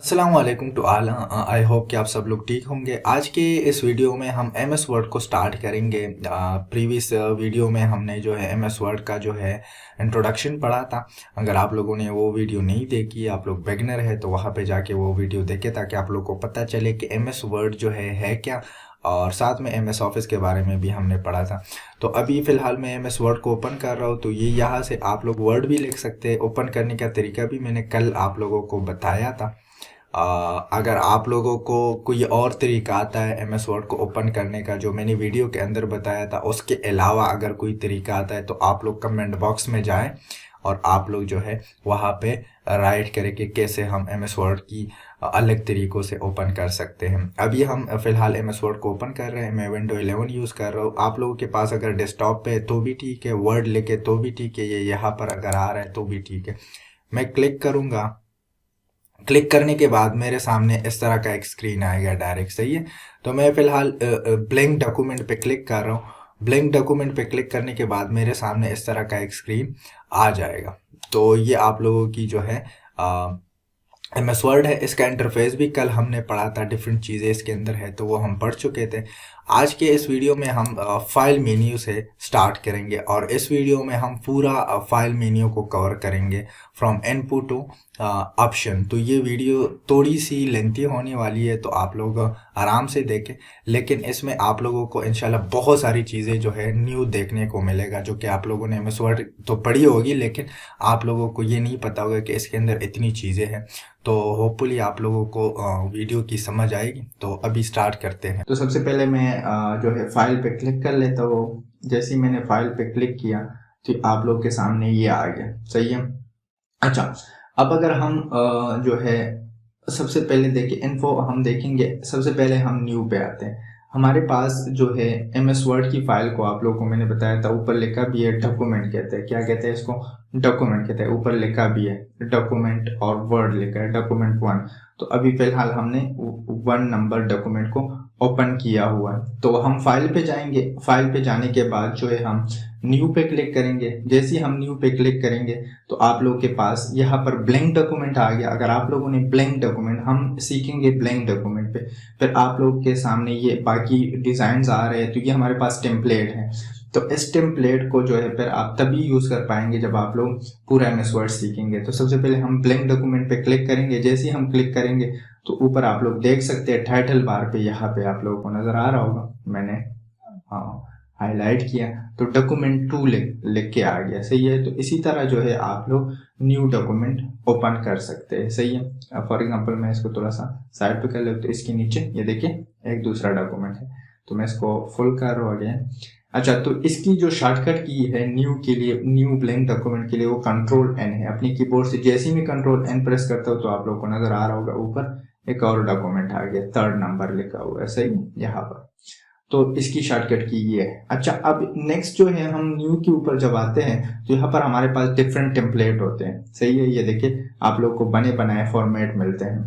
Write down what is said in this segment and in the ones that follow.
अस्सलाम वालेकुम to all. I hope कि आप सब लोग ठीक होंगे। आज के इस वीडियो में हम एम एस वर्ड को स्टार्ट करेंगे। प्रीवियस वीडियो में हमने जो है एम एस वर्ड का जो है इंट्रोडक्शन पढ़ा था। अगर आप लोगों ने वो वीडियो नहीं देखी, आप लोग बिगनर है, तो वहाँ पे जाके वो वीडियो देखें ताकि आप लोग को पता चले कि एम एस वर्ड जो है क्या। और साथ में एम एस ऑफिस के बारे में भी हमने पढ़ा था। तो अभी फ़िलहाल मैं एम एस वर्ड को ओपन कर रहा हूँ। तो ये यहाँ से आप लोग वर्ड भी लिख सकते हैं। ओपन करने का तरीका भी मैंने कल आप लोगों को बताया था। अगर आप लोगों को कोई और तरीका आता है एम एस वर्ड को ओपन करने का जो मैंने वीडियो के अंदर बताया था, उसके अलावा अगर कोई तरीका आता है तो आप लोग कमेंट बॉक्स में जाएं और आप लोग जो है वहाँ पे राइट करें कि कैसे हम एम एस वर्ड की अलग तरीक़ों से ओपन कर सकते हैं। अभी हम फ़िलहाल एम एस वर्ड को ओपन कर रहे हैं। मैं विंडो 11 यूज़ कर रहा हूँ। आप लोगों के पास अगर डेस्कटॉप पे है तो भी ठीक है, वर्ड लेके तो भी ठीक है, ये यहाँ पर अगर आ रहा है तो भी ठीक है। मैं क्लिक करूँगा। क्लिक करने के बाद मेरे सामने इस तरह का एक स्क्रीन आएगा डायरेक्ट, सही है। तो मैं फ़िलहाल ब्लैंक डॉक्यूमेंट पे क्लिक कर रहा हूँ। ब्लैंक डॉक्यूमेंट पे क्लिक करने के बाद मेरे सामने इस तरह का एक स्क्रीन आ जाएगा। तो ये आप लोगों की जो है एम एस वर्ड है। इसका इंटरफेस भी कल हमने पढ़ा था, डिफरेंट चीज़ें इसके अंदर है तो वो हम पढ़ चुके थे। आज के इस वीडियो में हम फाइल मेन्यू से स्टार्ट करेंगे और इस वीडियो में हम पूरा फाइल मेन्यू को कवर करेंगे फ्रॉम इनपुट टू ऑप्शन। तो ये वीडियो थोड़ी सी लेंथी होने वाली है, तो आप लोग आराम से देखें। लेकिन इसमें आप लोगों को इंशाल्लाह बहुत सारी चीज़ें जो है न्यू देखने को मिलेगा, जो कि आप लोगों ने एम एस वर्ड तो पढ़ी होगी लेकिन आप लोगों को ये नहीं पता होगा कि इसके अंदर इतनी चीज़ें हैं। तो होपफुली आप लोगों को वीडियो की समझ आएगी। तो अभी स्टार्ट करते हैं। तो सबसे पहले मैं जो है फाइल पे क्लिक कर लेता हूँ। जैसे ही मैंने फाइल पे क्लिक किया तो आप लोग के सामने ये आ गया, सही है। अच्छा, अब अगर हम जो है सबसे पहले देखें इन्फो, हम देखेंगे सबसे पहले हम न्यू पे आते हैं। हमारे पास जो है एम एस वर्ड की फाइल को आप लोगों को मैंने बताया था, ऊपर लिखा भी है डॉक्यूमेंट कहते हैं। क्या कहते हैं इसको? डॉक्यूमेंट कहते हैं। ऊपर लिखा भी है डॉक्यूमेंट और वर्ड लिखा है डॉक्यूमेंट 1। तो अभी फिलहाल हमने 1 नंबर डॉक्यूमेंट को ओपन किया हुआ है। तो हम फाइल पे जाएंगे। फाइल पे जाने के बाद जो है हम न्यू पे क्लिक करेंगे। जैसे ही हम न्यू पे क्लिक करेंगे तो आप लोग के पास यहाँ पर ब्लैंक डॉक्यूमेंट आ गया। अगर आप लोगों ने ब्लैंक डॉक्यूमेंट, हम सीखेंगे ब्लैंक डॉक्यूमेंट पे, फिर आप लोग के सामने ये बाकी डिजाइन आ रहे हैं। तो ये हमारे पास टेम्पलेट है। तो इस टेम्पलेट को जो है फिर आप तभी यूज कर पाएंगे जब आप लोग पूरा एम एस वर्ड सीखेंगे। तो सबसे पहले हम ब्लैंक डॉक्यूमेंट पे क्लिक करेंगे। जैसे ही हम क्लिक करेंगे तो ऊपर आप लोग देख सकते हैं टाइटल बार पे, यहाँ पे आप लोगों को नजर आ रहा होगा, मैंने हाईलाइट किया तो डॉक्यूमेंट 2 लिख के आ गया, सही है। तो इसी तरह जो है आप लोग न्यू डॉक्यूमेंट ओपन कर सकते हैं, सही है। फॉर एग्जांपल मैं इसको थोड़ा सा साइड पे कर लेता हूँ, तो इसके नीचे ये देखिए एक दूसरा डॉक्यूमेंट है। तो मैं इसको फुल कर रहा हूँ अगेन। अच्छा, तो इसकी जो शॉर्टकट की है न्यू के लिए, न्यू ब्लैंक डॉक्यूमेंट के लिए, वो कंट्रोल एन है। अपनी कीबोर्ड से जैसे ही मैं कंट्रोल एन प्रेस करता हूँ तो आप लोग को नजर आ रहा होगा ऊपर एक और डॉक्यूमेंट आ गया, 3rd नंबर लिखा हुआ है, सही यहाँ पर। तो इसकी शॉर्टकट की ये है। अच्छा, अब नेक्स्ट जो है हम न्यू के ऊपर जब आते हैं तो यहाँ पर हमारे पास डिफरेंट टेम्पलेट होते हैं, सही है। ये देखिए आप लोग को बने बनाए फॉर्मेट मिलते हैं।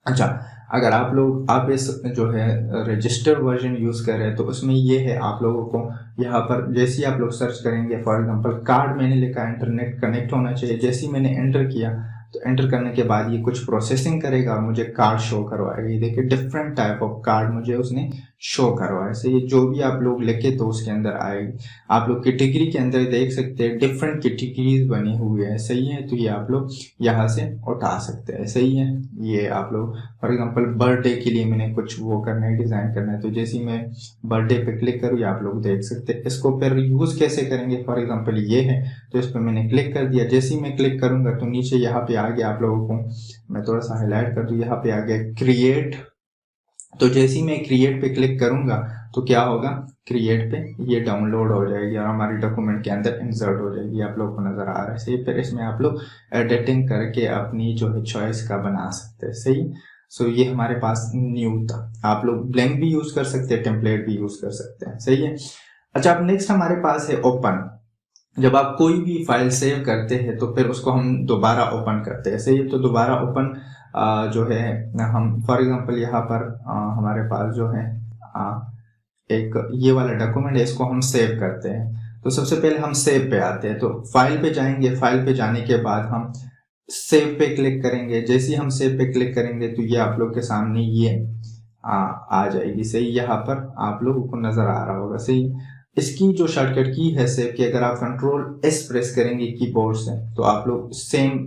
अच्छा, अगर आप इस जो है रजिस्टर वर्जन यूज कर रहे हैं तो उसमें ये है, आप लोगों को यहाँ पर जैसे ही आप लोग सर्च करेंगे, फॉर एग्जांपल कार्ड मैंने लिखा, इंटरनेट कनेक्ट होना चाहिए। जैसे ही मैंने एंटर किया तो एंटर करने के बाद ये कुछ प्रोसेसिंग करेगा और मुझे कार्ड शो करवाएगा। ये देखिए डिफरेंट टाइप ऑफ कार्ड मुझे उसने शो करवाया। से ये जो भी आप लोग लिखे तो उसके अंदर आएगी। आप लोग कैटेगरी के अंदर देख सकते हैं डिफरेंट कैटेगरीज बनी हुई है, सही है। तो ये आप लोग यहाँ से उठा सकते हैं, सही है। ये आप लोग फॉर एग्जांपल बर्थडे के लिए मैंने कुछ वो करना है, डिजाइन करना है, तो जैसे ही मैं बर्थडे पे क्लिक करूँ ये आप लोग देख सकते हैं। इसको फिर यूज कैसे करेंगे, फॉर एग्जांपल ये है तो इस पर मैंने क्लिक कर दिया। जैसे ही मैं क्लिक करूंगा तो नीचे यहाँ पे आ गया, आप लोगों को मैं थोड़ा सा हाईलाइट कर दूं, यहाँ पे आ गया क्रिएट। तो जैसे ही मैं क्रिएट पे क्लिक करूंगा तो क्या होगा, क्रिएट पे ये डाउनलोड हो जाएगी और हमारे डॉक्यूमेंट के अंदर इंसर्ट हो जाएगी। आप लोग को नजर आ रहा है, सही। फिर इसमें आप लोग एडिटिंग करके अपनी जो है चॉइस का बना सकते हैं, सही। सो ये हमारे पास न्यू था। आप लोग ब्लैंक भी यूज कर सकते हैं, टेम्पलेट भी यूज कर सकते हैं, सही है। अच्छा, अब नेक्स्ट हमारे पास है ओपन। जब आप कोई भी फाइल सेव करते हैं तो फिर उसको हम दोबारा ओपन करते हैं, सही। तो दोबारा ओपन जो है हम फॉर एग्जांपल यहाँ पर हमारे पास जो है एक ये वाला डॉक्यूमेंट है, इसको हम सेव करते हैं। तो सबसे पहले हम सेव पे आते हैं। तो फाइल पे जाएंगे। फाइल पे जाने के बाद हम सेव पे क्लिक करेंगे। जैसे ही हम सेव पे क्लिक करेंगे तो ये आप लोग के सामने ये आ जाएगी। सही, यहाँ पर आप लोगों को नजर आ रहा होगा। सही, इसकी जो शॉर्टकट की है सेव की, अगर आप कंट्रोल एस प्रेस करेंगे कीबोर्ड से तो आप लोग सेम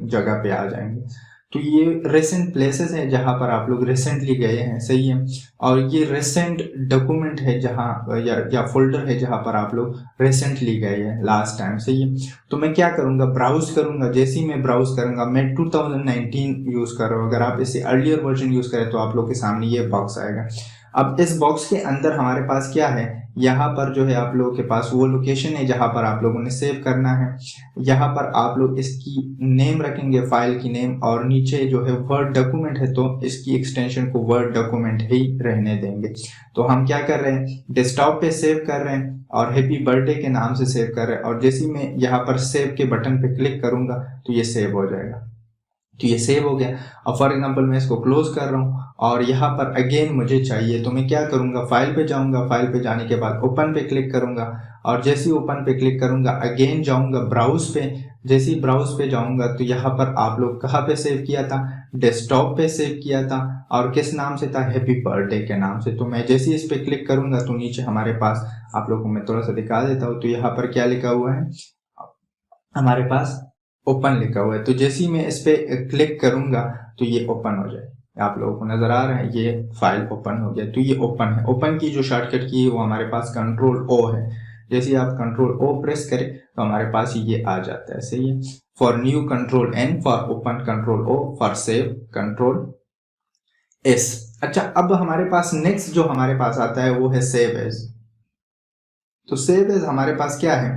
जगह पे आ जाएंगे। तो ये रिसेंट प्लेसेस है जहां पर आप लोग रिसेंटली गए हैं। सही है, और ये रिसेंट डॉक्यूमेंट है जहां या फोल्डर है जहां पर आप लोग रिसेंटली गए हैं लास्ट टाइम। सही है, तो मैं क्या करूंगा, ब्राउज करूंगा। जैसे ही मैं ब्राउज करूंगा, मैं 2019 यूज कर रहा हूँ, अगर आप इसे अर्लियर वर्जन यूज करें तो आप लोग के सामने ये बॉक्स आएगा। अब इस बॉक्स के अंदर हमारे पास क्या है, यहाँ पर जो है आप लोगों के पास वो लोकेशन है जहां पर आप लोगों ने सेव करना है। यहाँ पर आप लोग इसकी नेम रखेंगे, फाइल की नेम, और नीचे जो है वर्ड डॉक्यूमेंट है तो इसकी एक्सटेंशन को वर्ड डॉक्यूमेंट ही रहने देंगे। तो हम क्या कर रहे हैं, डेस्कटॉप पे सेव कर रहे हैं और हैप्पी बर्थडे के नाम से सेव कर रहे हैं। और जैसे ही मैं यहाँ पर सेव के बटन पे क्लिक करूंगा तो ये सेव हो जाएगा। तो ये सेव हो गया। अब फॉर एग्जांपल मैं इसको क्लोज कर रहा हूँ और यहाँ पर अगेन मुझे चाहिए तो मैं क्या करूँगा, फाइल पे जाऊँगा। फाइल पे जाने के बाद ओपन पे क्लिक करूँगा और जैसे ही ओपन पे क्लिक करूँगा अगेन जाऊँगा ब्राउज पे। जैसे ही ब्राउज पे जाऊँगा तो यहाँ पर आप लोग कहाँ पे सेव किया था, डेस्कटॉप पे सेव किया था, और किस नाम से था, हैप्पी बर्थडे के नाम से। तो मैं जैसे ही इस पे क्लिक करूँगा तो नीचे हमारे पास, आप लोग को मैं थोड़ा सा दिखा देता हूँ, तो यहाँ पर क्या लिखा हुआ है हमारे पास, ओपन लिखा हुआ है। तो जैसे ही मैं इस पे क्लिक करूंगा तो ये ओपन हो जाए। आप लोगों को नजर आ रहा है ये फाइल ओपन हो गया। तो ये ओपन है। ओपन की जो शॉर्टकट की है वो हमारे पास कंट्रोल ओ है। जैसे ही आप कंट्रोल ओ प्रेस करें तो हमारे पास ये आ जाता है। सही है, for new control N, for open control O, for save control S. अच्छा, अब हमारे पास नेक्स्ट जो हमारे पास आता है वो है सेव एज। तो सेव एज हमारे पास क्या है,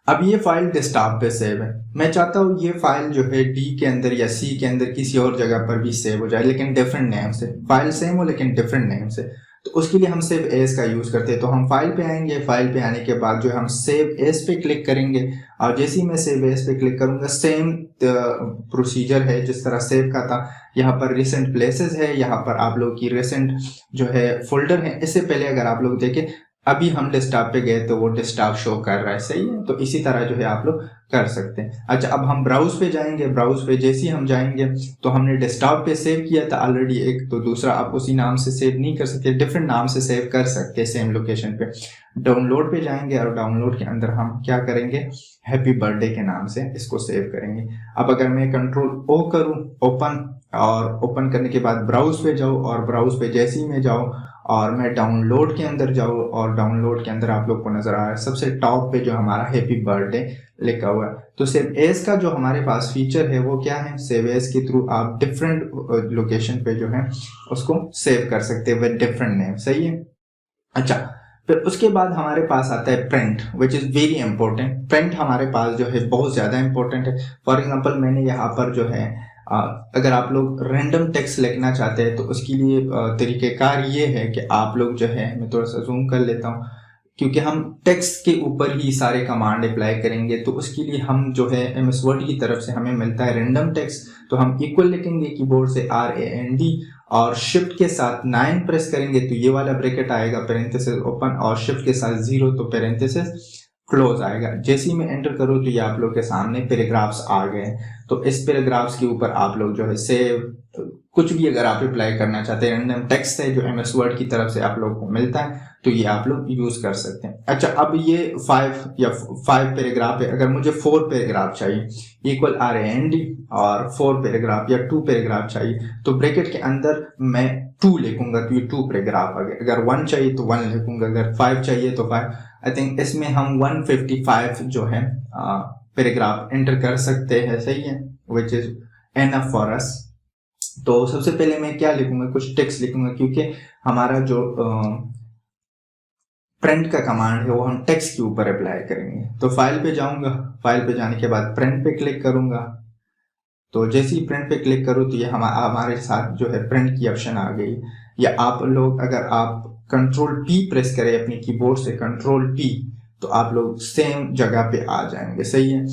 अब ये फाइल डेस्कटॉप पे सेव है। मैं चाहता हूँ ये फाइल जो है डी के अंदर या सी के अंदर किसी और जगह पर भी सेव हो जाए, लेकिन डिफरेंट नेम से। फाइल सेम हो लेकिन डिफरेंट नेम से। तो उसके लिए हम सेव एज का यूज करते हैं। तो हम फाइल पे आएंगे, फाइल पे आने के बाद जो है हम सेव एज पे क्लिक करेंगे और जैसे ही मैं सेव एज पे क्लिक करूंगा सेम प्रोसीजर है जिस तरह सेव का था। यहाँ पर रिसेंट प्लेसेस है, यहाँ पर आप लोग की रिसेंट जो है फोल्डर है। इससे पहले अगर आप लोग देखें अभी हम डेस्कटॉप पे गए तो वो डेस्कटॉप शो कर रहा है। सही है, तो इसी तरह जो है आप लोग कर सकते हैं। अच्छा, अब हम ब्राउज पे जाएंगे। ब्राउज पे जैसे ही हम जाएंगे तो हमने डेस्कटॉप पे सेव किया था ऑलरेडी एक, तो दूसरा आप उसी नाम से सेव नहीं कर सकते, डिफरेंट नाम से सेव कर सकते हैं सेम लोकेशन पे। डाउनलोड पे जाएंगे और डाउनलोड के अंदर हम क्या करेंगे, हैप्पी बर्थडे के नाम से इसको सेव करेंगे। अब अगर मैं कंट्रोल ओ करूं ओपन, और ओपन करने के बाद ब्राउज पे जाऊं और ब्राउज पे जैसे ही मैं जाऊं और मैं डाउनलोड के अंदर जाऊं और डाउनलोड के अंदर आप लोग को नजर आ रहा है सबसे टॉप पे जो हमारा हैप्पी बर्थडे लिखा हुआ है। तो सेव एज का जो हमारे पास फीचर है वो क्या है, सेव एज के थ्रू आप डिफरेंट लोकेशन पे जो है उसको सेव कर सकते हैं विद डिफरेंट नेम। सही है। अच्छा, फिर उसके बाद हमारे पास आता है print, which is very important. Print हमारे पास जो है बहुत ज्यादा इंपॉर्टेंट है। फॉर एग्जांपल मैंने यहाँ पर जो है अगर आप लोग रैंडम टेक्स्ट लिखना चाहते हैं तो उसके लिए तरीकेकार ये है कि आप लोग जो है, मैं थोड़ा सा जूम कर लेता हूँ क्योंकि हम टेक्स्ट के ऊपर ही सारे कमांड अप्लाई करेंगे, तो उसके लिए हम जो है एमएस वर्ड की तरफ से हमें मिलता है रैंडम टेक्स्ट। तो हम इक्वल लिखेंगे कीबोर्ड से RAND और शिफ्ट के साथ 9 प्रेस करेंगे तो ये वाला ब्रैकेट आएगा, पैरेंथेसिस ओपन, और शिफ्ट के साथ 0 तो पैरेंथेसिस क्लोज आएगा। जैसे ही मैं एंटर करूँ तो ये आप लोग के सामने पैराग्राफ्स आ गए। तो इस पैराग्राफ्स के ऊपर आप लोग जो है सेव कुछ भी अगर आप अप्लाई करना चाहते हैं, रैंडम टेक्स्ट है जो एमएस वर्ड की तरफ से आप लोगों को मिलता है, तो ये आप लोग यूज कर सकते हैं। अच्छा, अब ये 5 पैराग्राफ है। अगर मुझे 4 पैराग्राफ चाहिए इक्वल RAND और 4 पैराग्राफ या 2 पैराग्राफ चाहिए तो ब्रैकेट के अंदर मैं 2 लिखूंगा तो ये 2 पैराग्राफ आ गए। अगर 1 चाहिए तो 1 लिखूंगा, अगर 5 चाहिए तो 5। आई थिंक इसमें हम 155 जो है पैराग्राफ एंटर कर सकते हैं। सही है, which is enough for us. तो सबसे पहले मैं क्या लिखूंगा, कुछ टेक्स्ट लिखूंगा क्योंकि हमारा जो प्रिंट का कमांड है वो हम टेक्स्ट के ऊपर अप्लाई करेंगे। तो फाइल पे जाऊंगा, फाइल पे जाने के बाद प्रिंट पे क्लिक करूंगा। तो जैसे ही प्रिंट पे क्लिक करूँ तो ये हमारे साथ जो है प्रिंट की ऑप्शन आ गई। या आप लोग अगर आप कंट्रोल P प्रेस करें अपने कीबोर्ड से, कंट्रोल P, तो आप लोग सेम जगह पे आ जाएंगे। सही है।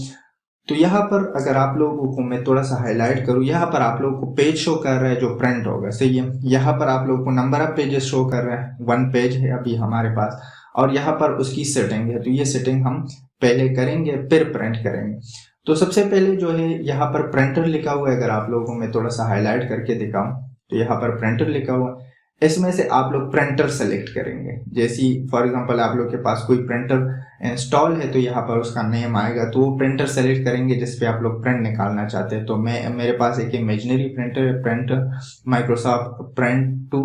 तो यहाँ पर अगर आप लोगों को मैं थोड़ा सा हाईलाइट करूँ, यहाँ पर आप लोगों को पेज शो कर रहा है जो प्रिंट होगा। सही है। यहाँ पर आप लोगों को नंबर ऑफ पेजेस शो कर रहा है, 1 पेज है अभी हमारे पास, और यहाँ पर उसकी सेटिंग है। तो ये सेटिंग हम पहले करेंगे फिर प्रिंट करेंगे। तो सबसे पहले जो है यहाँ पर प्रिंटर लिखा हुआ है, अगर आप लोगों को मैं थोड़ा सा हाईलाइट करके दिखाऊं तो यहाँ पर प्रिंटर लिखा हुआ है। इसमें से आप लोग प्रिंटर सेलेक्ट करेंगे। जैसी फॉर एग्जांपल आप लोग के पास कोई प्रिंटर इंस्टॉल है तो यहाँ पर उसका नेम आएगा, तो वो प्रिंटर सेलेक्ट करेंगे जिस पे आप लोग प्रिंट निकालना चाहते हैं। तो मेरे पास एक इमेजिनरी प्रिंटर है, printer Microsoft print to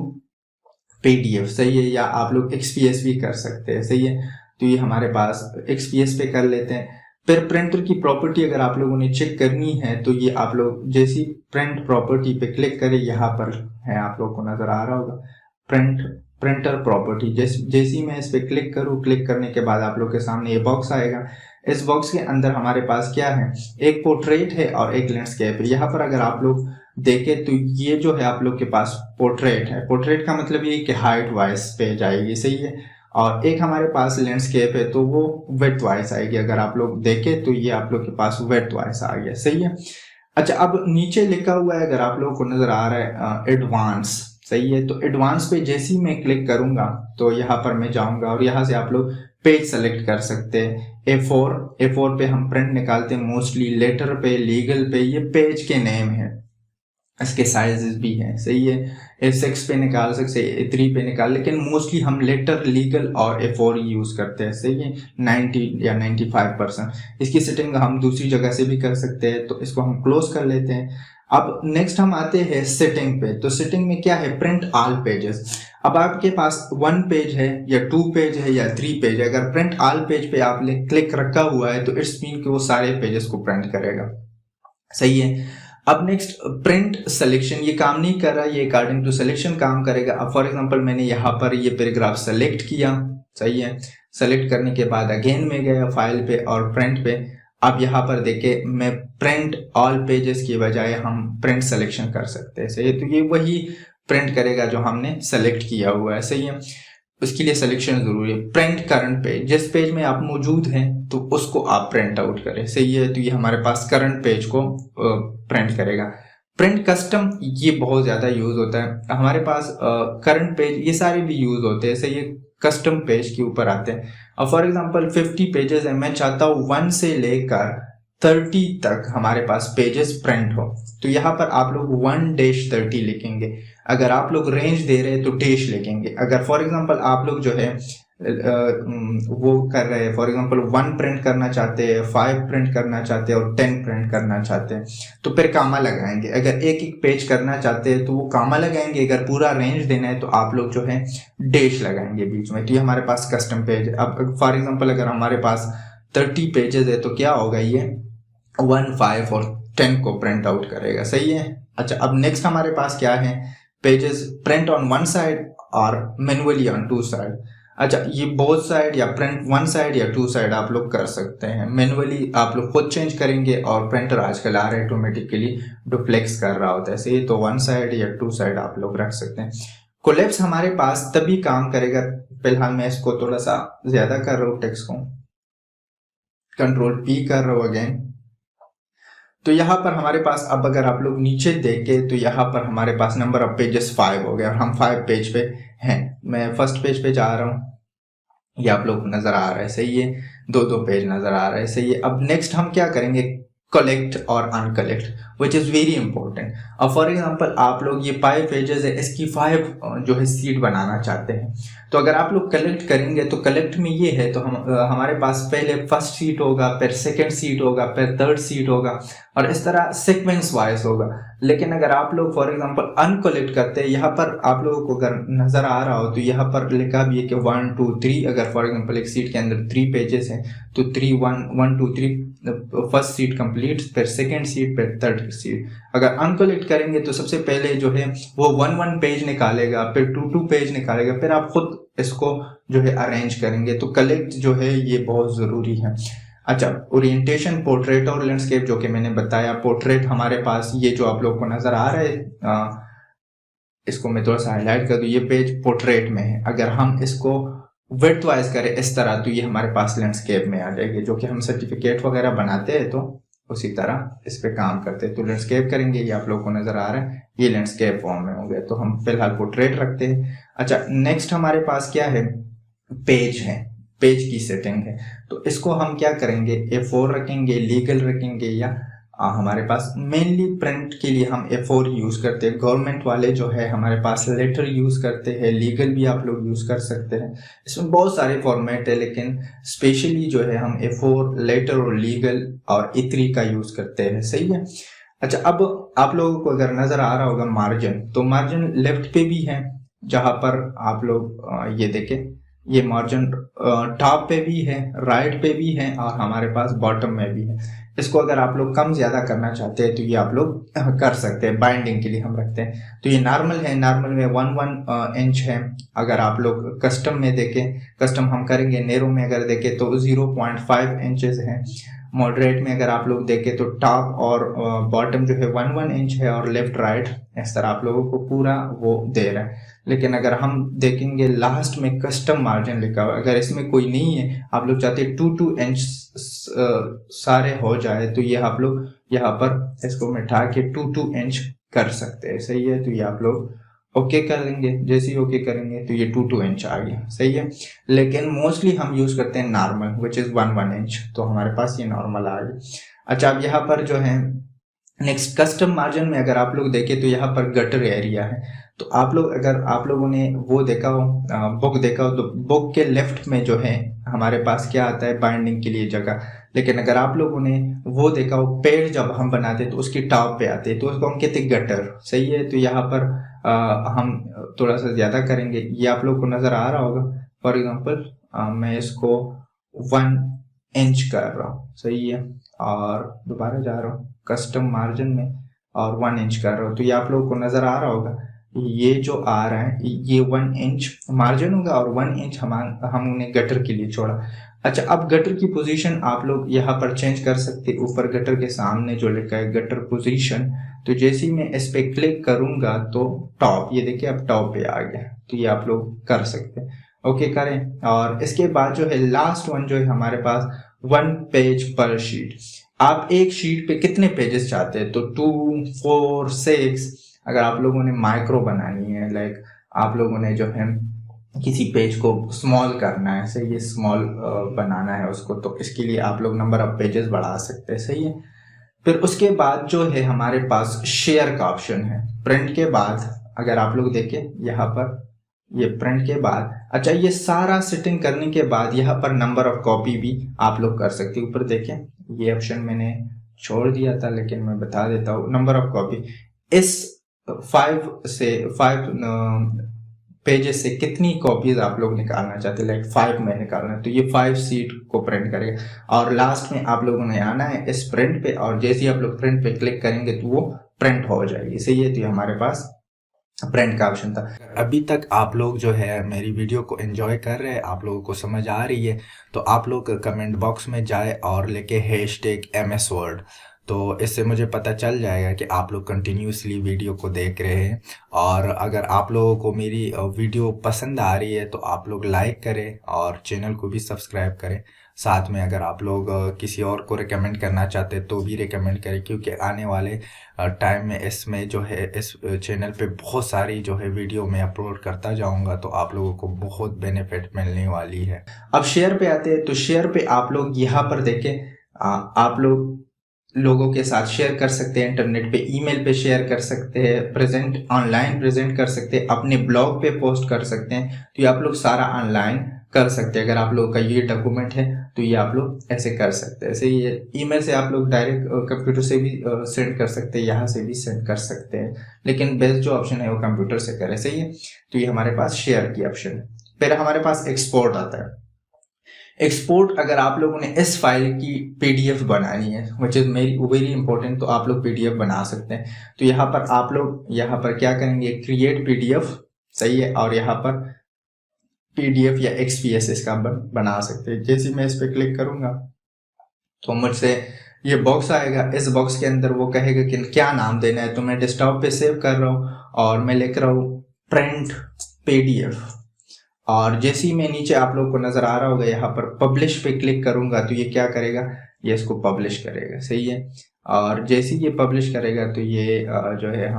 PDF, सही है, या आप लोग XPS भी कर सकते हैं, सही है। तो ये हमारे पास XPS पे कर लेते हैं। फिर प्रिंटर की प्रॉपर्टी अगर आप लोगों ने चेक करनी है तो ये आप लोग जैसी प्रिंट प्रॉपर्टी पे क्लिक करें, यहाँ पर है, आप लोग को नजर आ रहा होगा प्रिंटर प्रॉपर्टी। जैसी मैं इस पे क्लिक करूँ, क्लिक करने के बाद आप लोग के सामने ये बॉक्स आएगा। इस बॉक्स के अंदर हमारे पास क्या है, एक पोर्ट्रेट है और एक लैंडस्केप है। यहाँ पर अगर आप लोग देखें तो ये जो है आप लोग के पास पोर्ट्रेट है। पोर्ट्रेट का मतलब ये कि हाइट वाइज पे जाएगी, सही है। और एक हमारे पास लैंडस्केप है तो वो विड्थ वाइज आएगी। अगर आप लोग देखें तो ये आप लोग के पास विड्थ वाइज आ गया, सही है। अच्छा, अब नीचे लिखा हुआ है, अगर आप लोगों को नजर आ रहा है एडवांस, सही है। तो एडवांस पे जैसे ही मैं क्लिक करूंगा तो यहाँ पर मैं जाऊंगा और यहाँ से आप लोग पेज सेलेक्ट कर सकते हैं। A4 पे हम प्रिंट निकालते हैं मोस्टली, लेटर पे, लीगल पे, ये पेज के नेम है, इसके साइजेस भी हैं, सही है। A6 पे निकाल सकते हैं, A3 पे निकाल, लेकिन मोस्टली हम लेटर, लीगल और A4 यूज करते हैं, सही है। 90 या 95%। इसकी सेटिंग हम दूसरी जगह से भी कर सकते हैं, तो इसको हम क्लोज कर लेते हैं। अब नेक्स्ट हम आते हैं सेटिंग पे। तो सेटिंग में क्या है, प्रिंट ऑल पेजेस। अब आपके पास 1 पेज है या 2 पेज है या 3 पेज है, अगर प्रिंट ऑल पेज पे आपने क्लिक रखा हुआ है तो इट्स मीन कि वो सारे पेजेस को प्रिंट करेगा, सही है। अब नेक्स्ट प्रिंट सिलेक्शन, ये काम नहीं कर रहा, ये अकॉर्डिंग टू सिलेक्शन काम करेगा। अब फॉर एग्जांपल मैंने यहाँ पर ये पैराग्राफ सेलेक्ट किया, सही है। सेलेक्ट करने के बाद अगेन में गया फाइल पे और प्रिंट पे। अब यहाँ पर देखे मैं प्रिंट ऑल पेजेस की बजाय हम प्रिंट सिलेक्शन कर सकते हैं, सही है। तो ये वही प्रिंट करेगा जो हमने सेलेक्ट किया हुआ है, सही है। उसके लिए सिलेक्शन जरूरी है। प्रिंट करंट पेज, जिस पेज में आप मौजूद हैं तो उसको आप प्रिंट आउट करें, सही है। तो ये हमारे पास करंट पेज को प्रिंट करेगा। प्रिंट कस्टम, ये बहुत ज्यादा यूज होता है हमारे पास। करंट पेज ये सारे भी यूज होते हैं, सही है। कस्टम पेज के ऊपर आते हैं। अब फॉर एग्जांपल 50 पेजेस है, मैं चाहता हूँ 1 से लेकर 30 तक हमारे पास पेजेस प्रिंट हो, तो यहाँ पर आप लोग 1-30 लिखेंगे। अगर आप लोग रेंज दे रहे हैं तो डैश लिखेंगे। अगर फॉर एग्जांपल आप लोग जो है वो कर रहे हैं, फॉर एग्जांपल 1 प्रिंट करना चाहते हैं, 5 प्रिंट करना चाहते हैं और 10 प्रिंट करना चाहते हैं तो फिर कामा लगाएंगे। अगर एक एक पेज करना चाहते हैं तो वो कामा लगाएंगे। अगर पूरा रेंज देना है तो आप लोग जो है डैश लगाएंगे बीच में। तो ये हमारे पास कस्टम पेज है। अब फॉर एग्जांपल अगर हमारे पास 30 पेजेस है तो क्या होगा, ये 1, 5 और 10 को प्रिंट आउट करेगा, सही है। अच्छा, अब नेक्स्ट हमारे पास क्या है, पेजेस प्रिंट ऑन 1 साइड और मैनुअली ऑन 2 साइड। अच्छा, ये बोथ साइड या प्रिंट 1 साइड या 2 साइड आप लोग कर सकते हैं। मैनुअली आप लोग खुद चेंज करेंगे और प्रिंटर आजकल आ रहे हैं ऑटोमेटिकली डुप्लेक्स कर रहा होता है, सही। तो 1 साइड या 2 साइड आप लोग रख सकते हैं। कोलैप्स हमारे पास तभी काम करेगा, फिलहाल मैं इसको थोड़ा सा ज्यादा कर रहा हूँ, टेक्स्ट को Ctrl P कर रहा हूँ अगेन। तो यहाँ पर हमारे पास अब अगर आप लोग नीचे देखें तो यहाँ पर हमारे पास नंबर ऑफ पेजेस 5 हो गया और हम 5 पेज पे हैं। मैं फर्स्ट पेज पे जा रहा हूँ, ये आप लोग को नजर आ रहा है, सही है। 2-2 पेज नजर आ रहा है, सही है। अब नेक्स्ट हम क्या करेंगे, कलेक्ट और अनकलेक्ट, विच इज वेरी इंपॉर्टेंट। अब फॉर एग्जांपल आप लोग ये 5 पेजेस है, इसकी 5 जो है सीट बनाना चाहते हैं, तो अगर आप लोग कलेक्ट करेंगे तो कलेक्ट में ये है तो हमारे पास पहले फर्स्ट सीट होगा, फिर सेकंड सीट होगा, फिर थर्ड सीट होगा और इस तरह सीक्वेंस वाइज होगा। लेकिन अगर आप लोग फॉर एग्जांपल अनकलेक्ट करते हैं, यहाँ पर आप लोगों को अगर नजर आ रहा हो तो यहाँ पर लिखा भी है कि 1, 2, 3। अगर फॉर एग्जांपल एक सीट के अंदर 3 पेजेस हैं तो 3, 1, 2, 3 फर्स्ट सीट कंप्लीट, फिर सेकंड सीट, फिर थर्ड सीट। अगर अनकलेक्ट करेंगे तो सबसे पहले जो है वो 1 पेज निकालेगा, फिर 2 पेज निकालेगा, फिर आप खुद इसको जो है अरेंज करेंगे। तो कलेक्ट जो है ये बहुत जरूरी है। अच्छा, ओरिएंटेशन, पोर्ट्रेट और लैंडस्केप जो कि मैंने बताया। पोर्ट्रेट हमारे पास ये जो आप लोग को नजर आ रहा है, इसको मैं थोड़ा सा हाईलाइट कर दूं, ये पेज पोर्ट्रेट में है। अगर हम इसको विड्थ वाइज करें इस तरह तो ये हमारे पास लैंडस्केप में आ जाएगी, जो कि हम सर्टिफिकेट वगैरह बनाते हैं तो उसी तरह इस पे काम करते हैं। तो लैंडस्केप करेंगे, ये आप लोग को नजर आ रहा है, ये लैंडस्केप फॉर्म में हो गया, तो हम फिलहाल पोर्ट्रेट रखते हैं। अच्छा, नेक्स्ट हमारे पास क्या है, पेज है। पेज की सेटिंग है। तो इसको हम क्या करेंगे, A4 रखेंगे, लीगल रखेंगे, या हमारे पास मेनली प्रिंट के लिए हम A4 यूज़ करते हैं। गवर्नमेंट वाले जो है हमारे पास लेटर यूज़ करते हैं, लीगल भी आप लोग यूज़ कर सकते हैं। इसमें बहुत सारे फॉर्मेट है, लेकिन स्पेशली जो है हम A4, लेटर और लीगल और A3 का यूज़ करते हैं। सही है। अच्छा, अब आप लोगों को अगर नज़र आ रहा होगा मार्जिन, तो मार्जिन लेफ्ट पे भी है, जहाँ पर आप लोग ये देखें, ये मार्जिन टॉप पे भी है, राइट पे भी है, और हमारे पास बॉटम में भी है। इसको अगर आप लोग कम ज़्यादा करना चाहते हैं तो ये आप लोग कर सकते हैं। बाइंडिंग के लिए हम रखते हैं। तो ये नॉर्मल है, नॉर्मल में 1 इंच है। अगर आप लोग कस्टम में देखें, कस्टम हम करेंगे, नेरो में अगर देखें तो 0.5 इंचेस है। मॉडरेट में अगर आप लोग देखें तो टॉप और बॉटम जो है 1 इंच है, और लेफ्ट राइट इस तरह आप लोगों को पूरा वो दे रहा है। लेकिन अगर हम देखेंगे लास्ट में कस्टम मार्जिन लिखा हुआ, अगर इसमें कोई नहीं है, आप लोग चाहते हैं 2 इंच सारे हो जाए, तो ये आप लोग यहाँ पर इसको मिटा के 2 इंच कर सकते हैं। सही है। तो ये आप लोग ओके कर लेंगे। जैसे ही ओके करेंगे तो ये 2 इंच आ गया। सही है। लेकिन मोस्टली हम यूज करते हैं नॉर्मल, विच इज 1 इंच। तो हमारे पास ये नॉर्मल आ गया। अच्छा, अब यहाँ पर जो है नेक्स्ट कस्टम मार्जिन में अगर आप लोग देखें तो यहाँ पर गटर एरिया है। तो आप लोग, अगर आप लोगों ने वो देखा हो, बुक देखा हो, तो बुक के लेफ्ट में जो है हमारे पास क्या आता है, बाइंडिंग के लिए जगह। लेकिन अगर आप लोगों ने वो देखा हो, पेड़ जब हम बनाते हैं तो उसकी टॉप पे आते हैं, तो उसको हम कहते हैं गटर। सही है। तो यहाँ पर हम थोड़ा सा ज्यादा करेंगे, ये आप लोग को नजर आ रहा होगा। फॉर एग्जाम्पल मैं इसको 1 इंच कर रहा हूँ। सही है। और दोबारा जा रहा हूँ कस्टम मार्जिन में और 1 इंच कर रहा हूँ। तो ये आप लोगों को नजर आ रहा होगा, ये जो आ रहा है ये 1 इंच मार्जिन होगा, और 1 इंच हमने गटर के लिए छोड़ा। अच्छा, अब गटर की पोजीशन आप लोग यहाँ पर चेंज कर सकते हैं। ऊपर गटर के सामने जो लिखा है गटर पोजीशन, तो जैसे ही मैं इस पे क्लिक करूंगा तो टॉप, ये देखिए अब टॉप पे आ गया। तो ये आप लोग कर सकते हैं। ओके करें। और इसके बाद जो है लास्ट वन जो है हमारे पास 1 पेज पर शीट। आप एक शीट पे कितने पेजेस चाहते हैं, तो 2, 4, 6। अगर आप लोगों ने माइक्रो बनानी है, लाइक आप लोगों ने जो है किसी पेज को स्मॉल करना है, सही है, स्मॉल बनाना है उसको, तो इसके लिए आप लोग नंबर ऑफ पेजेस बढ़ा सकते हैं। सही है। फिर उसके बाद जो है हमारे पास शेयर का ऑप्शन है। प्रिंट के बाद अगर आप लोग देखें यहाँ पर, ये प्रिंट के बाद, अच्छा, ये सारा सेटिंग करने के बाद यहाँ पर नंबर ऑफ कॉपी भी आप लोग कर सकते हैं। ऊपर देखें, ये ऑप्शन मैंने छोड़ दिया था, लेकिन मैं बता देता हूँ। नंबर ऑफ कॉपी, इस 5 पेजेस से कितनी कॉपीज आप लोग निकालना चाहते हैं, लाइक 5 में निकालना है, तो ये 5 सीट को प्रिंट करेगा। और लास्ट में आप लोगों ने आना है इस प्रिंट पे, और जैसे ही आप लोग प्रिंट पे क्लिक करेंगे तो वो प्रिंट हो जाएगी। सही है। तो ये हमारे पास प्रिंट का ऑप्शन था। अभी तक आप लोग जो है मेरी वीडियो को एंजॉय कर रहे हैं, आप लोगों को समझ आ रही है, तो आप लोग कमेंट बॉक्स में जाए और लेके #MS Word, तो इससे मुझे पता चल जाएगा कि आप लोग कंटिन्यूसली वीडियो को देख रहे हैं। और अगर आप लोगों को मेरी वीडियो पसंद आ रही है तो आप लोग लाइक करें और चैनल को भी सब्सक्राइब करें। साथ में अगर आप लोग किसी और को रिकमेंड करना चाहते हैं तो भी रिकमेंड करें, क्योंकि आने वाले टाइम में इसमें जो है इस चैनल पे बहुत सारी जो है वीडियो मैं अपलोड करता जाऊंगा, तो आप लोगों को बहुत बेनिफिट मिलने वाली है। अब शेयर पे आते हैं, तो शेयर पे आप लोग यहाँ पर देखें, आप लोग लोगों के साथ शेयर कर सकते हैं, इंटरनेट पे, ईमेल पे शेयर कर सकते हैं, प्रेजेंट ऑनलाइन प्रेजेंट कर सकते हैं, अपने ब्लॉग पे पोस्ट कर सकते हैं। तो ये आप लोग सारा ऑनलाइन कर सकते हैं। अगर आप लोगों का ये डॉक्यूमेंट है तो ये आप लोग ऐसे कर सकते हैं। ऐसे ये ईमेल से आप लोग डायरेक्ट कंप्यूटर से भी सेंड कर सकते हैं, यहाँ से भी सेंड कर सकते हैं, लेकिन बेस्ट जो ऑप्शन है वो कंप्यूटर से करें। सही है। तो ये हमारे पास शेयर की ऑप्शन है। फिर हमारे पास एक्सपोर्ट आता है। एक्सपोर्ट, अगर आप लोगों ने इस फाइल की PDF बनानी है, विच इज वेरी इंपॉर्टेंट, तो आप लोग PDF बना सकते हैं। तो यहाँ पर आप लोग यहाँ पर क्या करेंगे, क्रिएट PDF। सही है। और यहाँ पर PDF या XPS इसका बना सकते हैं। जैसे मैं इस पर क्लिक करूंगा तो मुझसे ये बॉक्स आएगा। इस बॉक्स के अंदर वो कहेगा कि क्या नाम देना है, तो मैं डेस्कटॉप पे सेव कर रहा हूँ और मैं लिख रहा हूँ प्रिंट PDF। और जैसे ही मैं नीचे आप लोग को नजर आ रहा होगा यहाँ पर पब्लिश पे क्लिक करूंगा तो ये क्या करेगा, ये इसको पब्लिश करेगा, सही है। और जैसे ही ये पब्लिश करेगा तो ये जो है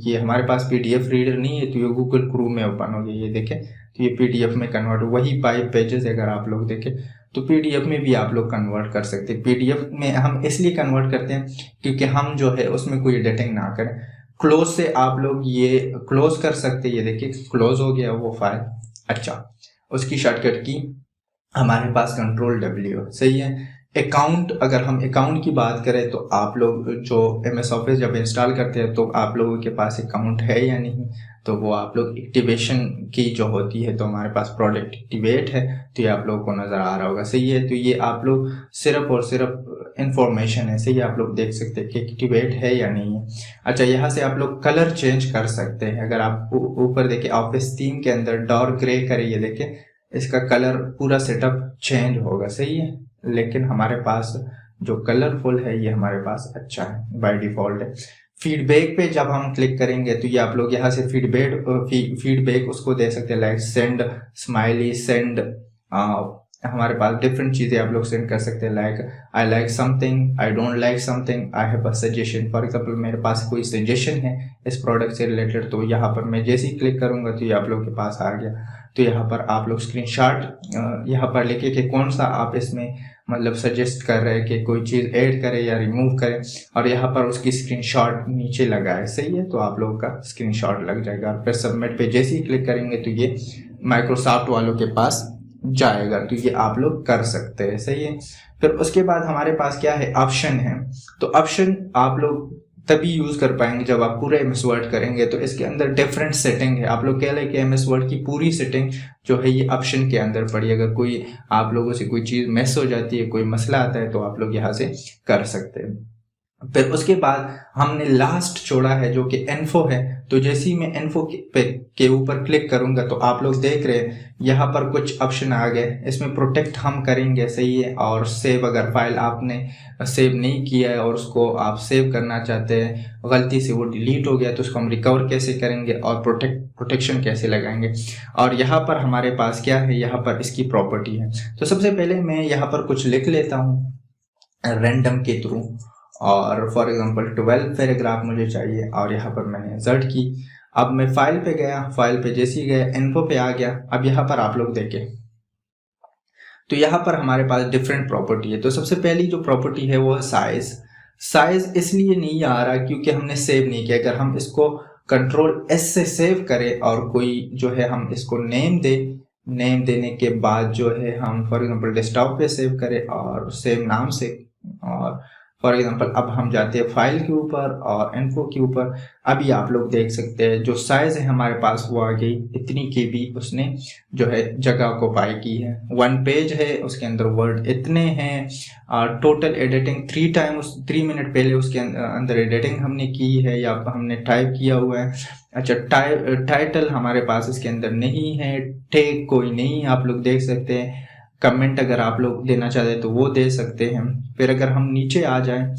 ये हमारे पास PDF रीडर नहीं है, तो ये गूगल क्रोम में ओपन हो गया, ये देखें, तो ये PDF में कन्वर्ट, वही 5 पेजेस अगर आप लोग देखें तो PDF में भी आप लोग कन्वर्ट कर सकते हैं। PDF में हम इसलिए कन्वर्ट करते हैं क्योंकि हम जो है उसमें कोई एडिटिंग ना करें। क्लोज से आप लोग ये क्लोज कर सकते हैं, ये देखिए क्लोज हो गया वो फाइल। अच्छा, उसकी शॉर्टकट की हमारे पास Ctrl+W, सही है। अकाउंट, अगर हम अकाउंट की बात करें तो आप लोग जो MS ऑफिस जब इंस्टॉल करते हैं तो आप लोगों के पास अकाउंट है या नहीं, तो वो आप लोग एक्टिवेशन की जो होती है, तो हमारे पास प्रोडक्ट एक्टिवेट है, तो ये आप लोगों को नज़र आ रहा होगा, सही है। तो ये आप लोग सिर्फ और सिर्फ इंफॉर्मेशन है, सही, आप लोग देख सकते हैं कि एक्टिवेट है या नहीं है। अच्छा, यहाँ से आप लोग कलर चेंज कर सकते हैं। अगर आप ऊपर देखें ऑफिस थीम के अंदर डार्क ग्रे करें, ये देखें इसका कलर पूरा सेटअप चेंज होगा, सही है। लेकिन हमारे पास जो कलरफुल है ये हमारे पास अच्छा है, बाय डिफॉल्ट है। फीडबैक पे जब हम क्लिक करेंगे तो ये आप लोग यहाँ से फीडबैक उसको दे सकते हैं, लाइक सेंड स्माइली, सेंड हमारे पास डिफरेंट चीज़ें आप लोग सेंड कर सकते हैं, like I like something, I don't like something, I have a suggestion. For example मेरे पास कोई सजेशन है इस प्रोडक्ट से रिलेटेड, तो यहाँ पर मैं जैसे ही क्लिक करूँगा तो ये आप लोग के पास आ गया। तो यहाँ पर आप लोग स्क्रीनशॉट यहाँ पर लेके कि कौन सा आप इसमें मतलब सजेस्ट कर रहे हैं कि कोई चीज़ ऐड करें या रिमूव करें, और यहाँ पर उसकी स्क्रीनशॉट नीचे लगाए, सही है। तो आप लोगों का स्क्रीनशॉट लग जाएगा और फिर सबमिट पे जैसे ही क्लिक करेंगे तो ये माइक्रोसॉफ्ट वालों के पास जाएगा। तो ये आप लोग कर सकते हैं, सही है। फिर उसके बाद हमारे पास क्या है, ऑप्शन है। तो ऑप्शन आप लोग तभी यूज कर पाएंगे जब आप पूरा MS वर्ड करेंगे, तो इसके अंदर डिफरेंट सेटिंग है। आप लोग कह रहे हैं कि MS वर्ड की पूरी सेटिंग जो है ये ऑप्शन के अंदर पड़ी। अगर कोई आप लोगों से कोई चीज़ मिस हो जाती है, कोई मसला आता है, तो आप लोग यहाँ से कर सकते हैं। फिर उसके बाद हमने लास्ट छोड़ा है जो कि इन्फो है। तो जैसे ही मैं इन्फो के ऊपर क्लिक करूंगा तो आप लोग देख रहे हैं यहाँ पर कुछ ऑप्शन आ गए। इसमें प्रोटेक्ट हम करेंगे, सही है। और सेव, अगर फाइल आपने सेव नहीं किया है और उसको आप सेव करना चाहते हैं, गलती से वो डिलीट हो गया, तो उसको हम रिकवर कैसे करेंगे और प्रोटेक्शन कैसे लगाएंगे। और यहाँ पर हमारे पास क्या है, यहाँ पर इसकी प्रॉपर्टी है। तो सबसे पहले मैं यहाँ पर कुछ लिख लेता हूँ रैंडम के थ्रू, और फॉर एग्जांपल 12 पैराग्राफ मुझे चाहिए, और यहाँ पर मैंने इंसर्ट की। अब मैं फाइल पे गया, फाइल पे जैसे ही गया इन्फो पे आ गया। अब यहाँ पर आप लोग देखें तो यहाँ पर हमारे पास डिफरेंट प्रॉपर्टी है। तो सबसे पहली जो प्रॉपर्टी है वो है साइज। साइज इसलिए नहीं आ रहा क्योंकि हमने सेव नहीं किया। अगर हम इसको Ctrl+S से सेव करें और कोई जो है हम इसको नेम देने के बाद जो है हम फॉर एग्जांपल डेस्कटॉप पे सेव करें और सेव नाम से, और फॉर एग्जांपल अब हम जाते हैं फाइल के ऊपर और इन्फो के ऊपर। अभी आप लोग देख सकते हैं जो साइज है हमारे पास वो आ गई, इतनी KB उसने जो है जगह को पाई की है। 1 पेज है, उसके अंदर वर्ड इतने हैं, और टोटल एडिटिंग 3 मिनट पहले उसके अंदर एडिटिंग हमने की है या हमने टाइप किया हुआ है। अच्छा, टाइटल हमारे पास इसके अंदर नहीं है, टैग कोई नहीं, आप लोग देख सकते हैं। कमेंट अगर आप लोग देना चाहते हैं तो वो दे सकते हैं। फिर अगर हम नीचे आ जाएं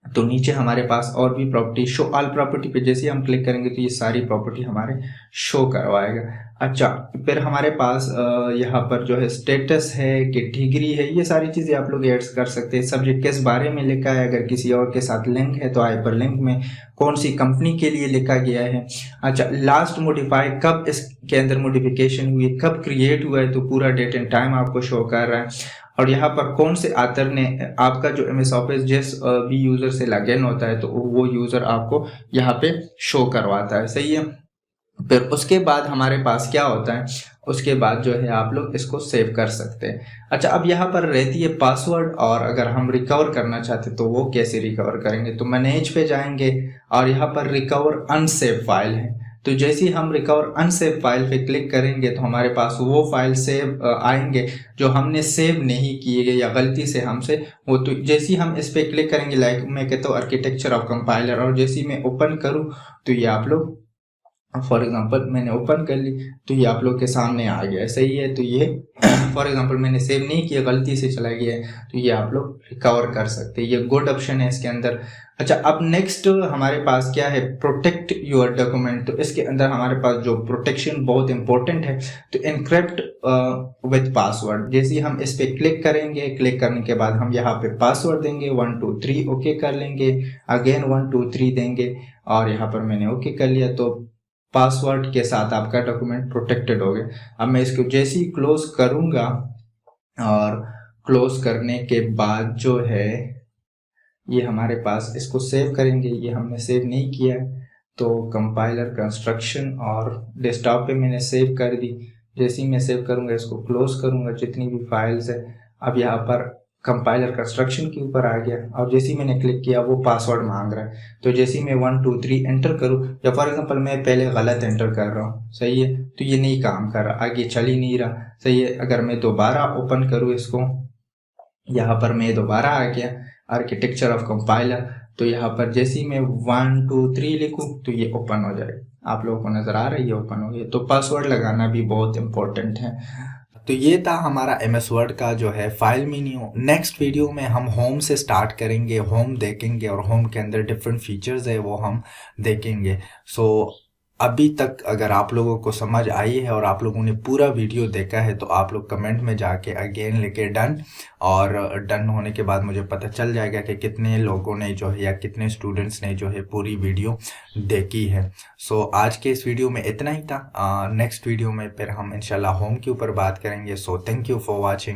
तो नीचे हमारे पास और भी प्रॉपर्टी, शो ऑल प्रॉपर्टी पे जैसे हम क्लिक करेंगे तो ये सारी प्रॉपर्टी हमारे शो करवाएगा। अच्छा, फिर हमारे पास यहाँ पर जो है स्टेटस है, कैटेगरी है, ये सारी चीज़ें आप लोग ऐड कर सकते हैं। सब्जेक्ट किस बारे में लिखा है, अगर किसी और के साथ लिंक है तो हाइपर लिंक में, कौन सी कंपनी के लिए लिखा गया है। अच्छा, लास्ट मॉडिफाई कब इसके अंदर मॉडिफिकेशन हुई, कब क्रिएट हुआ है, तो पूरा डेट एंड टाइम आपको शो कर रहा है। और यहाँ पर कौन से ऑथर ने, आपका जो MS ऑफिस जिस भी यूज़र से लॉगिन होता है तो वो यूज़र आपको यहाँ पे शो करवाता है, सही है। फिर उसके बाद हमारे पास क्या होता है, उसके बाद जो है आप लोग इसको सेव कर सकते हैं। अच्छा, अब यहाँ पर रहती है पासवर्ड, और अगर हम रिकवर करना चाहते तो वो कैसे रिकवर करेंगे, तो मैनेज पे जाएंगे और यहाँ पर रिकवर अनसेव फाइल है। तो जैसे ही हम रिकवर अनसेव फाइल पे क्लिक करेंगे तो हमारे पास वो फाइल सेव आएंगे जो हमने सेव नहीं किए गए या गलती से हमसे वो। तो जैसे ही हम इस पे क्लिक करेंगे, लाइक मैं कहता हूँ आर्किटेक्चर ऑफ कंपाइलर, और जैसे ही मैं ओपन करूँ तो ये आप लोग फॉर एग्जांपल मैंने ओपन कर ली तो ये आप लोग के सामने आ गया, सही है। तो ये फॉर एग्जांपल मैंने सेव नहीं किया, गलती से चला गया है, तो ये आप लोग रिकवर कर सकते हैं। ये गुड ऑप्शन है इसके अंदर। अच्छा, अब नेक्स्ट हमारे पास क्या है, प्रोटेक्ट योर डॉक्यूमेंट। तो इसके अंदर हमारे पास जो प्रोटेक्शन बहुत इंपॉर्टेंट है, तो एनक्रिप्ट विथ पासवर्ड। जैसे ही हम इस पे क्लिक करेंगे, क्लिक करने के बाद हम यहाँ पे पासवर्ड देंगे 1 2 3, ओके कर लेंगे, अगेन 1 2 3 देंगे, और यहाँ पर मैंने ओके कर लिया। तो पासवर्ड के साथ आपका डॉक्यूमेंट प्रोटेक्टेड हो गया। अब मैं इसको जैसे ही क्लोज करूंगा, और क्लोज करने के बाद जो है ये हमारे पास, इसको सेव करेंगे, ये हमने सेव नहीं किया है, तो कंपाइलर कंस्ट्रक्शन और डेस्कटॉप पे मैंने सेव कर दी। जैसे ही मैं सेव करूंगा, इसको क्लोज करूंगा, जितनी भी फाइल्स है, अब यहाँ पर कंपाइलर कंस्ट्रक्शन के ऊपर आ गया, और जैसे ही मैंने क्लिक किया वो पासवर्ड मांग रहा है। तो जैसे ही मैं 1 2 3 एंटर करूँ, या फॉर एग्जांपल मैं पहले गलत एंटर कर रहा हूँ, सही है, तो ये नहीं काम कर रहा, आगे चल ही नहीं रहा, सही है। अगर मैं दोबारा ओपन करूँ इसको, यहाँ पर मैं दोबारा आ गया आर्किटेक्चर ऑफ कंपाइलर, तो यहाँ पर जैसे ही मैं 1 2 3 लिखूँ तो ये ओपन हो जाएगा। आप लोगों को नजर आ रहा है, ये ओपन हो गया। तो पासवर्ड लगाना भी बहुत इंपॉर्टेंट है। तो ये था हमारा MS वर्ड का जो है फाइल मेन्यू। नेक्स्ट वीडियो में हम होम से स्टार्ट करेंगे, होम देखेंगे, और होम के अंदर डिफरेंट फीचर्स है वो हम देखेंगे। सो अभी तक अगर आप लोगों को समझ आई है और आप लोगों ने पूरा वीडियो देखा है, तो आप लोग कमेंट में जाके अगेन लिखे डन, और डन होने के बाद मुझे पता चल जाएगा कि कितने लोगों ने जो है, या कितने स्टूडेंट्स ने जो है पूरी वीडियो देखी है। सो आज के इस वीडियो में इतना ही था। नेक्स्ट वीडियो में फिर हम इंशाल्लाह होम के ऊपर बात करेंगे। So thank you for watching.